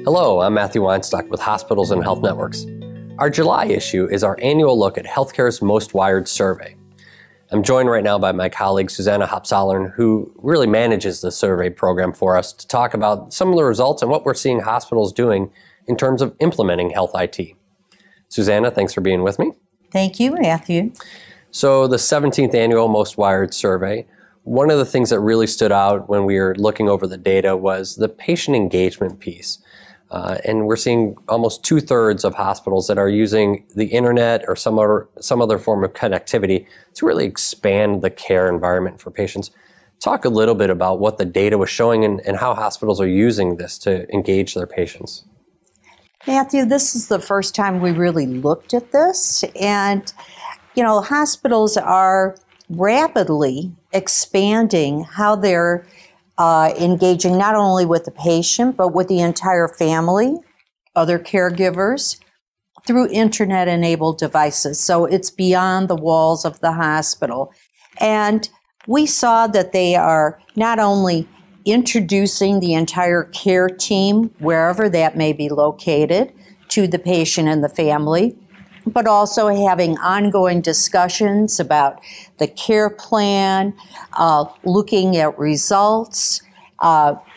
Hello, I'm Matthew Weinstock with Hospitals and Health Networks. Our July issue is our annual look at healthcare's most wired survey. I'm joined right now by my colleague Susanna Hopsalern, who really manages the survey program for us, to talk about some of the results and what we're seeing hospitals doing in terms of implementing health IT. Susanna, thanks for being with me. Thank you, Matthew. So the 17th annual Most Wired Survey, one of the things that really stood out when we were looking over the data was the patient engagement piece. And we're seeing almost 2/3 of hospitals that are using the internet or some other form of connectivity to really expand the care environment for patients. Talk a little bit about what the data was showing and how hospitals are using this to engage their patients. Matthew, this is the first time we really looked at this. And, hospitals are rapidly expanding how they're engaging not only with the patient, but with the entire family, other caregivers, through internet-enabled devices. So it's beyond the walls of the hospital. And we saw that they are not only introducing the entire care team, wherever that may be located, to the patient and the family, but also having ongoing discussions about the care plan, looking at results,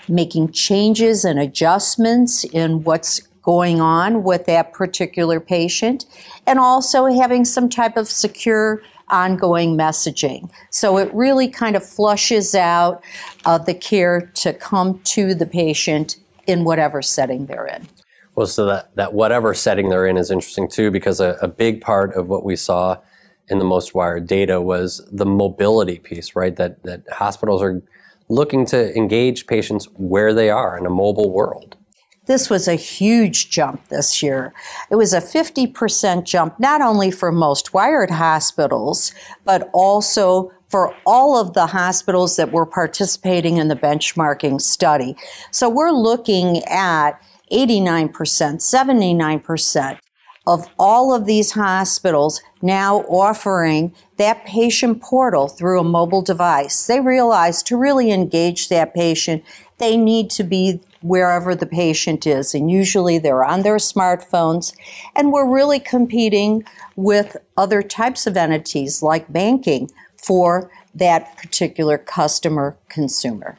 making changes and adjustments in what's going on with that particular patient, and also having some type of secure ongoing messaging. So it really kind of flushes out the care to come to the patient in whatever setting they're in. Well, so that whatever setting they're in is interesting too, because a big part of what we saw in the Most Wired data was the mobility piece, right? That hospitals are looking to engage patients where they are in a mobile world. This was a huge jump this year. It was a 50% jump, not only for Most Wired hospitals, but also for all of the hospitals that were participating in the benchmarking study. So we're looking at 89%, 79% of all of these hospitals now offering that patient portal through a mobile device. They realize to really engage that patient, they need to be wherever the patient is, and usually they're on their smartphones. And we're really competing with other types of entities like banking for that particular customer consumer.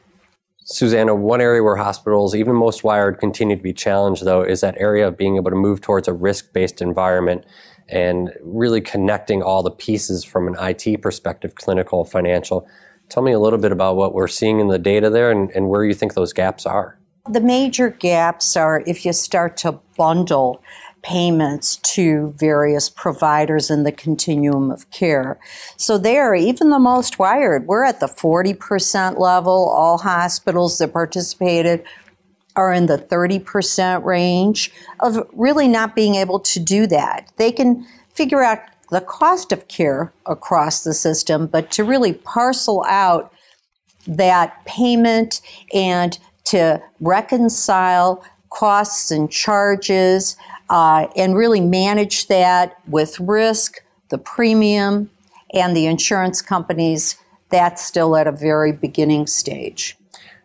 Susanna, one area where hospitals, even Most Wired, continue to be challenged, though, is that area of being able to move towards a risk-based environment and really connecting all the pieces from an IT perspective, clinical, financial. Tell me a little bit about what we're seeing in the data there and where you think those gaps are. The major gaps are if you start to bundle payments to various providers in the continuum of care. So there, even the Most Wired, we're at the 40% level. All hospitals that participated are in the 30% range of really not being able to do that. They can figure out the cost of care across the system, but to really parcel out that payment and to reconcile costs and charges and really manage that with risk, the premium, and the insurance companies, that's still at a very beginning stage.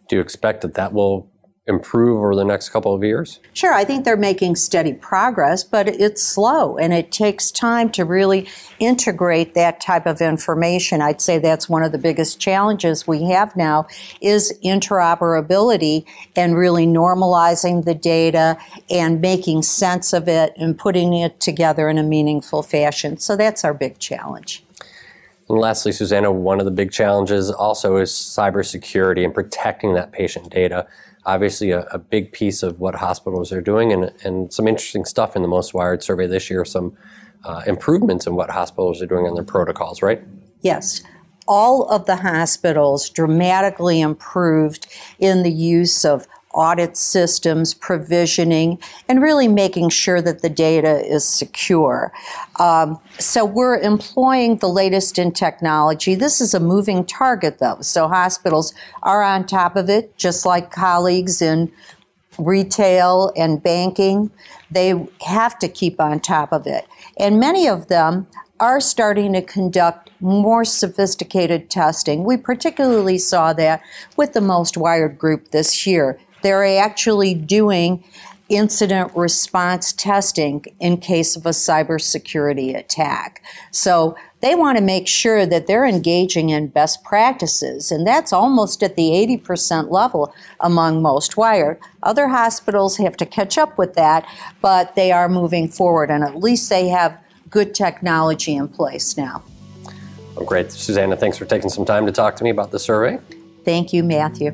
Do you expect that will improve over the next couple of years? Sure, I think they're making steady progress, but it's slow and it takes time to really integrate that type of information. I'd say that's one of the biggest challenges we have now is interoperability and really normalizing the data and making sense of it and putting it together in a meaningful fashion. So that's our big challenge. And lastly, Susanna, one of the big challenges also is cybersecurity and protecting that patient data. Obviously, a big piece of what hospitals are doing and some interesting stuff in the Most Wired survey this year, some improvements in what hospitals are doing on their protocols, right? Yes. All of the hospitals dramatically improved in the use of audit systems, provisioning, and really making sure that the data is secure. So we're employing the latest in technology. This is a moving target, though. So hospitals are on top of it, just like colleagues in retail and banking. They have to keep on top of it. And many of them are starting to conduct more sophisticated testing. We particularly saw that with the Most Wired group this year. They're actually doing incident response testing in case of a cybersecurity attack. So they want to make sure that they're engaging in best practices, and that's almost at the 80% level among most wired. Other hospitals have to catch up with that, but they are moving forward, and at least they have good technology in place now. Well, great. Susanna, thanks for taking some time to talk to me about the survey. Thank you, Matthew.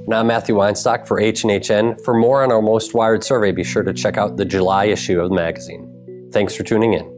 Now, I'm Matthew Weinstock for H&HN. For more on our Most Wired survey, be sure to check out the July issue of the magazine. Thanks for tuning in.